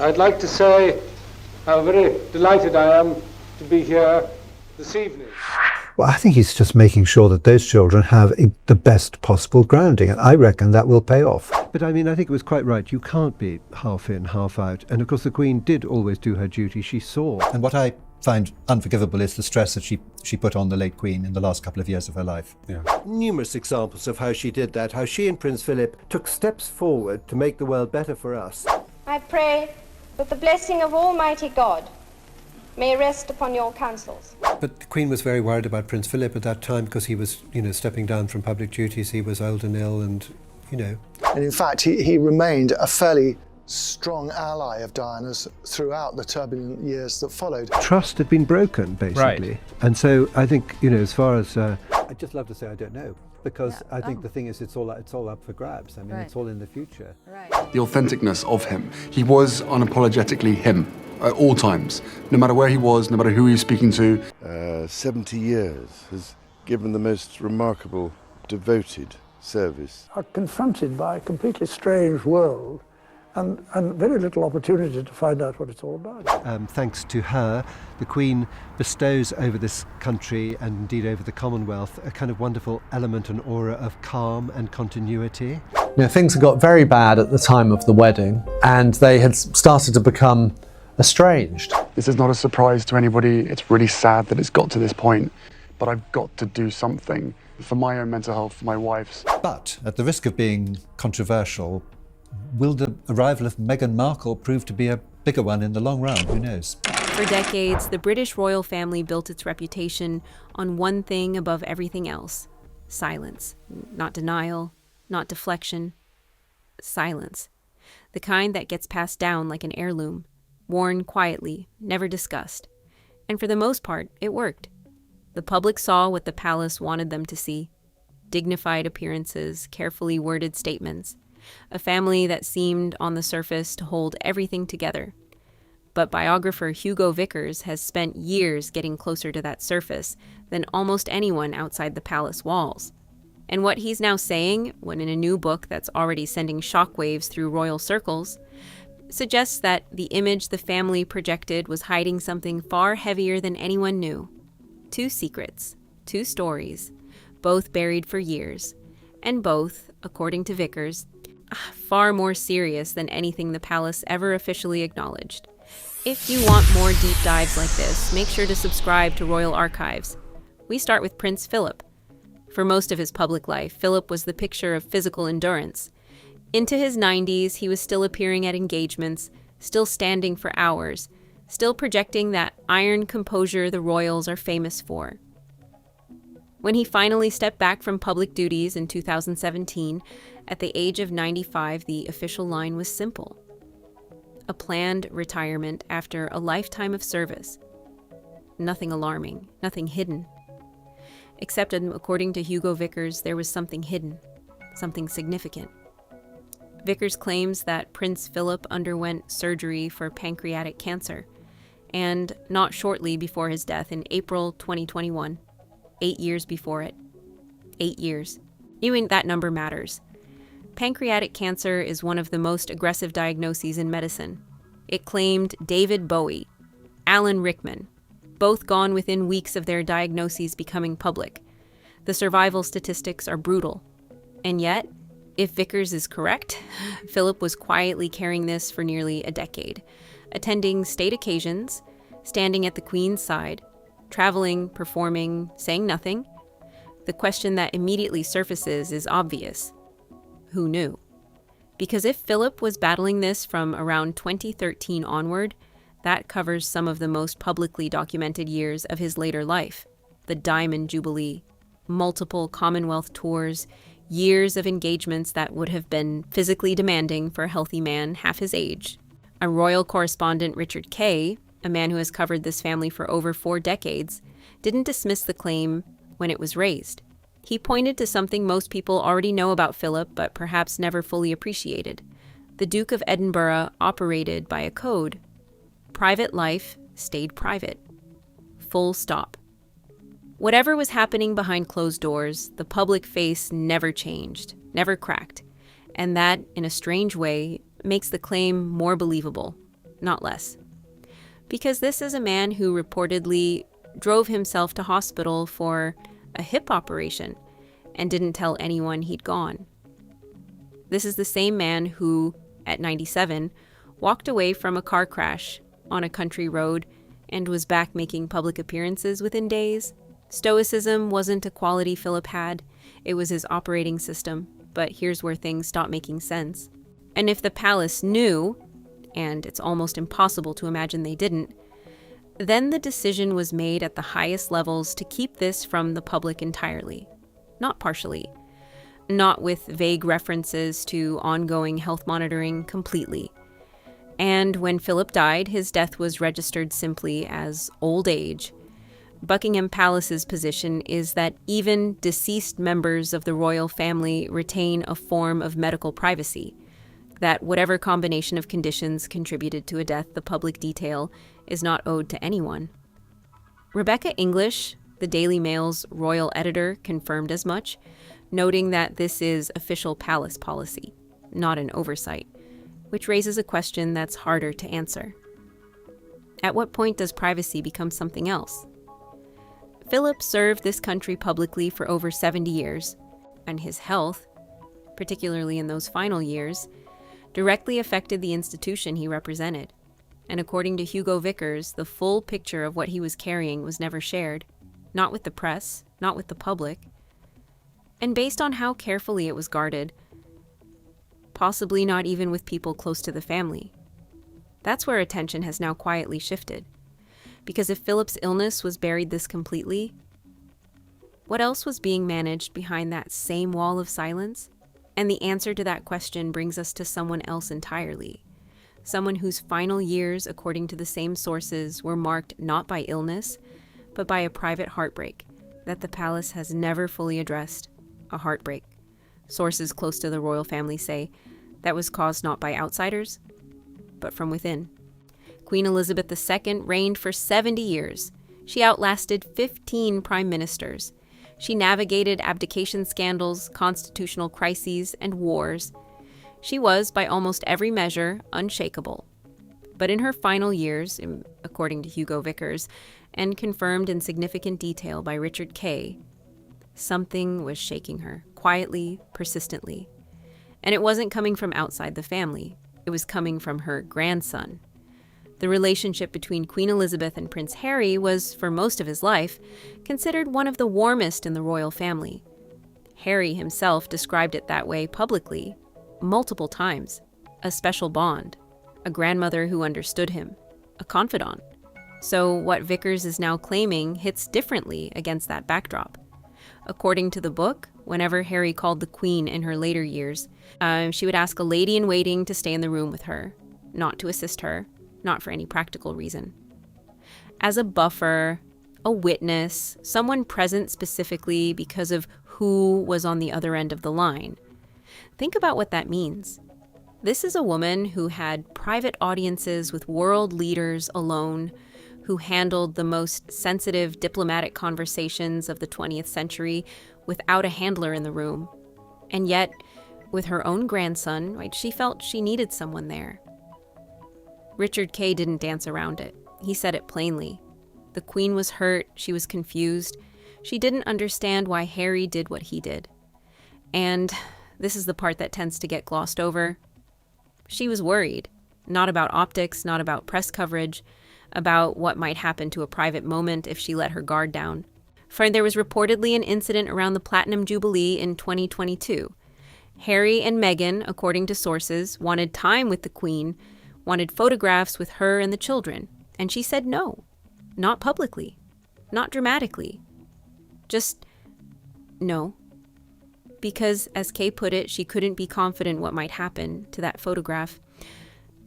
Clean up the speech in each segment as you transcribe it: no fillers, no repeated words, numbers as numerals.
I'd like to say how very delighted I am to be here this evening. Well, I think he's just making sure that those children have the best possible grounding, and I reckon that will pay off. But I mean, I think it was quite right. You can't be half in, half out. And of course, the Queen did always do her duty. She saw. And what I find unforgivable is the stress that she put on the late Queen in the last couple of years of her life. Yeah. Numerous examples of how she did that, how she and Prince Philip took steps forward to make the world better for us. I pray that the blessing of Almighty God may rest upon your counsels. But the Queen was very worried about Prince Philip at that time because he was, stepping down from public duties. He was old and ill and, And in fact, he remained a fairly strong ally of Diana's throughout the turbulent years that followed. Trust had been broken, basically. Right. And so I think, as far as... I'd just love to say I don't know, because I think the thing is it's all up for grabs. I mean, It's all in the future. Right. The authenticness of him. He was unapologetically him at all times, no matter where he was, no matter who he was speaking to. 70 years has given the most remarkable, devoted service. Are confronted by a completely strange world and very little opportunity to find out what it's all about. Thanks to her, the Queen bestows over this country and indeed over the Commonwealth a kind of wonderful element and aura of calm and continuity. Things had got very bad at the time of the wedding and they had started to become estranged. This is not a surprise to anybody. It's really sad that it's got to this point, but I've got to do something for my own mental health, for my wife's. But at the risk of being controversial, will the arrival of Meghan Markle prove to be a bigger one in the long run? Who knows? For decades, the British royal family built its reputation on one thing above everything else: silence. Not denial, not deflection. Silence. The kind that gets passed down like an heirloom, worn quietly, never discussed. And for the most part, it worked. The public saw what the palace wanted them to see: dignified appearances, carefully worded statements, a family that seemed on the surface to hold everything together. But biographer Hugo Vickers has spent years getting closer to that surface than almost anyone outside the palace walls. And what he's now saying, when in a new book that's already sending shockwaves through royal circles, suggests that the image the family projected was hiding something far heavier than anyone knew. 2 secrets, 2 stories, both buried for years, and both, according to Vickers, far more serious than anything the palace ever officially acknowledged. If you want more deep dives like this, make sure to subscribe to Royal Archives. We start with Prince Philip. For most of his public life, Philip was the picture of physical endurance. Into his 90s, he was still appearing at engagements, still standing for hours, still projecting that iron composure the royals are famous for. When he finally stepped back from public duties in 2017, at the age of 95, the official line was simple: a planned retirement after a lifetime of service. Nothing alarming, nothing hidden. Except, according to Hugo Vickers, there was something hidden, something significant. Vickers claims that Prince Philip underwent surgery for pancreatic cancer, and not shortly before his death in April 2021, 8 years before it. 8 years. Even that number matters. Pancreatic cancer is one of the most aggressive diagnoses in medicine. It claimed David Bowie, Alan Rickman, both gone within weeks of their diagnoses becoming public. The survival statistics are brutal. And yet, if Vickers is correct, Philip was quietly carrying this for nearly a decade, attending state occasions, standing at the Queen's side, traveling, performing, saying nothing. The question that immediately surfaces is obvious. Who knew? Because if Philip was battling this from around 2013 onward, that covers some of the most publicly documented years of his later life. The Diamond Jubilee, multiple Commonwealth tours, years of engagements that would have been physically demanding for a healthy man half his age. A royal correspondent, Richard Kay, a man who has covered this family for over 4 decades, didn't dismiss the claim when it was raised. He pointed to something most people already know about Philip, but perhaps never fully appreciated. The Duke of Edinburgh operated by a code. Private life stayed private. Full stop. Whatever was happening behind closed doors, the public face never changed, never cracked. And that, in a strange way, makes the claim more believable. not less. Because this is a man who reportedly drove himself to hospital for a hip operation and didn't tell anyone he'd gone. This is the same man who, at 97, walked away from a car crash on a country road and was back making public appearances within days. Stoicism wasn't a quality Philip had, it was his operating system, but here's where things stop making sense. And if the palace knew, and it's almost impossible to imagine they didn't, then the decision was made at the highest levels to keep this from the public entirely, not partially, not with vague references to ongoing health monitoring completely. And when Philip died, his death was registered simply as old age. Buckingham Palace's position is that even deceased members of the royal family retain a form of medical privacy, that whatever combination of conditions contributed to a death the public detail is not owed to anyone. Rebecca English, the Daily Mail's royal editor, confirmed as much, noting that this is official palace policy, not an oversight, which raises a question that's harder to answer. At what point does privacy become something else? Philip served this country publicly for over 70 years, and his health, particularly in those final years, directly affected the institution he represented. And according to Hugo Vickers, the full picture of what he was carrying was never shared, not with the press, not with the public. And based on how carefully it was guarded, possibly not even with people close to the family. That's where attention has now quietly shifted. Because if Philip's illness was buried this completely, what else was being managed behind that same wall of silence? And the answer to that question brings us to someone else entirely. Someone whose final years, according to the same sources, were marked not by illness, but by a private heartbreak that the palace has never fully addressed. A heartbreak, sources close to the royal family say, that was caused not by outsiders, but from within. Queen Elizabeth II reigned for 70 years. She outlasted 15 prime ministers. She navigated abdication scandals, constitutional crises, and wars. She was, by almost every measure, unshakable. But in her final years, according to Hugo Vickers, and confirmed in significant detail by Richard Kay, something was shaking her, quietly, persistently. And it wasn't coming from outside the family. It was coming from her grandson. The relationship between Queen Elizabeth and Prince Harry was, for most of his life, considered one of the warmest in the royal family. Harry himself described it that way publicly, multiple times. A special bond, a grandmother who understood him, a confidant. So what Vickers is now claiming hits differently against that backdrop. According to the book, whenever Harry called the Queen in her later years, she would ask a lady-in-waiting to stay in the room with her, not to assist her, not for any practical reason. As a buffer, a witness, someone present specifically because of who was on the other end of the line. Think about what that means. This is a woman who had private audiences with world leaders alone, who handled the most sensitive diplomatic conversations of the 20th century without a handler in the room. And yet, with her own grandson, right, she felt she needed someone there. Richard Kay didn't dance around it. He said it plainly. The Queen was hurt, she was confused. She didn't understand why Harry did what he did. And this is the part that tends to get glossed over. She was worried, not about optics, not about press coverage, about what might happen to a private moment if she let her guard down. For there was reportedly an incident around the Platinum Jubilee in 2022. Harry and Meghan, according to sources, wanted time with the Queen, wanted photographs with her and the children, and she said no. Not publicly, not dramatically. Just no. Because, as Kay put it, she couldn't be confident what might happen to that photograph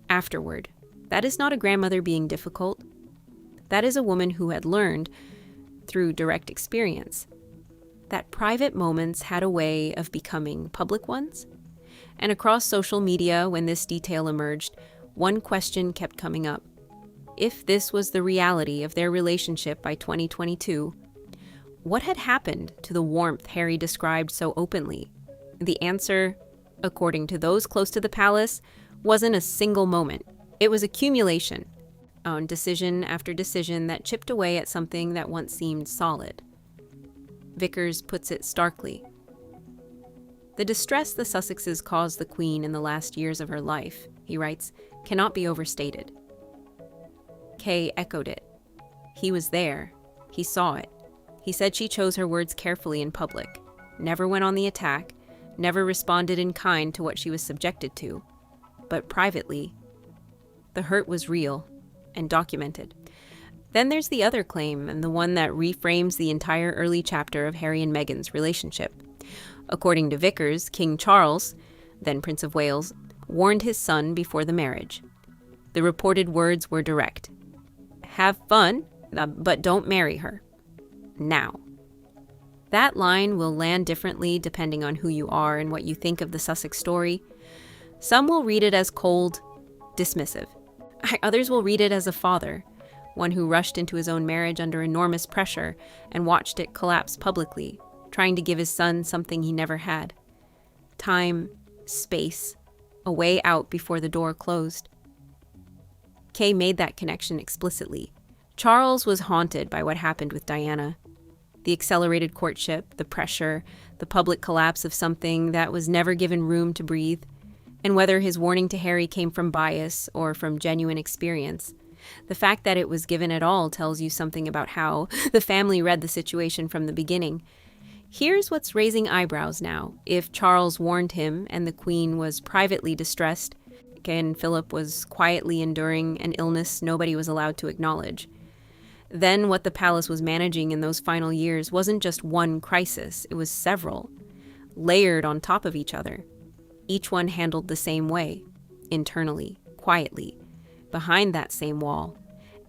afterward. That is not a grandmother being difficult. That is a woman who had learned, through direct experience, that private moments had a way of becoming public ones. And across social media, when this detail emerged, one question kept coming up. If this was the reality of their relationship by 2022, what had happened to the warmth Harry described so openly? The answer, according to those close to the palace, wasn't a single moment. It was accumulation on decision after decision that chipped away at something that once seemed solid. Vickers puts it starkly. The distress the Sussexes caused the Queen in the last years of her life, he writes, cannot be overstated. Kay echoed it. He was there. He saw it. He said she chose her words carefully in public, never went on the attack, never responded in kind to what she was subjected to. But privately, the hurt was real and documented. Then there's the other claim, and the one that reframes the entire early chapter of Harry and Meghan's relationship. According to Vickers, King Charles, then Prince of Wales, warned his son before the marriage. The reported words were direct. Have fun, but don't marry her. Now. That line will land differently depending on who you are and what you think of the Sussex story. Some will read it as cold, dismissive. Others will read it as a father, one who rushed into his own marriage under enormous pressure and watched it collapse publicly, trying to give his son something he never had. Time, space, a way out before the door closed. Kay made that connection explicitly. Charles was haunted by what happened with Diana. The accelerated courtship, the pressure, the public collapse of something that was never given room to breathe, and whether his warning to Harry came from bias or from genuine experience. The fact that it was given at all tells you something about how the family read the situation from the beginning. Here's what's raising eyebrows now. If Charles warned him and the Queen was privately distressed, and Philip was quietly enduring an illness nobody was allowed to acknowledge, then what the palace was managing in those final years wasn't just one crisis, it was several, layered on top of each other. Each one handled the same way, internally, quietly, behind that same wall.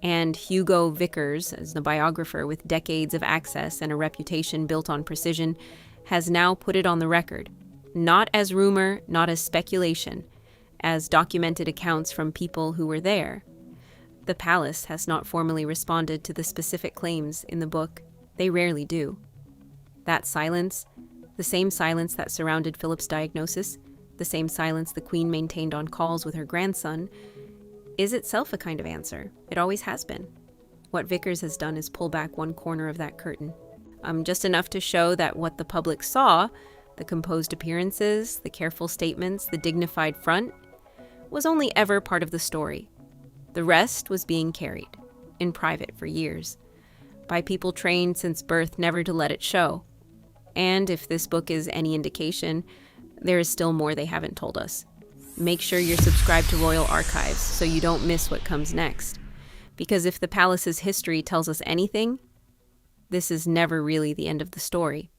And Hugo Vickers, as the biographer with decades of access and a reputation built on precision, has now put it on the record, not as rumor, not as speculation, as documented accounts from people who were there. The palace has not formally responded to the specific claims in the book. They rarely do. That silence, the same silence that surrounded Philip's diagnosis, the same silence the Queen maintained on calls with her grandson, is itself a kind of answer. It always has been. What Vickers has done is pull back one corner of that curtain. Just enough to show that what the public saw, the composed appearances, the careful statements, the dignified front, was only ever part of the story. The rest was being carried, in private for years, by people trained since birth never to let it show. And if this book is any indication, there is still more they haven't told us. Make sure you're subscribed to Royal Archives so you don't miss what comes next. Because if the palace's history tells us anything, this is never really the end of the story.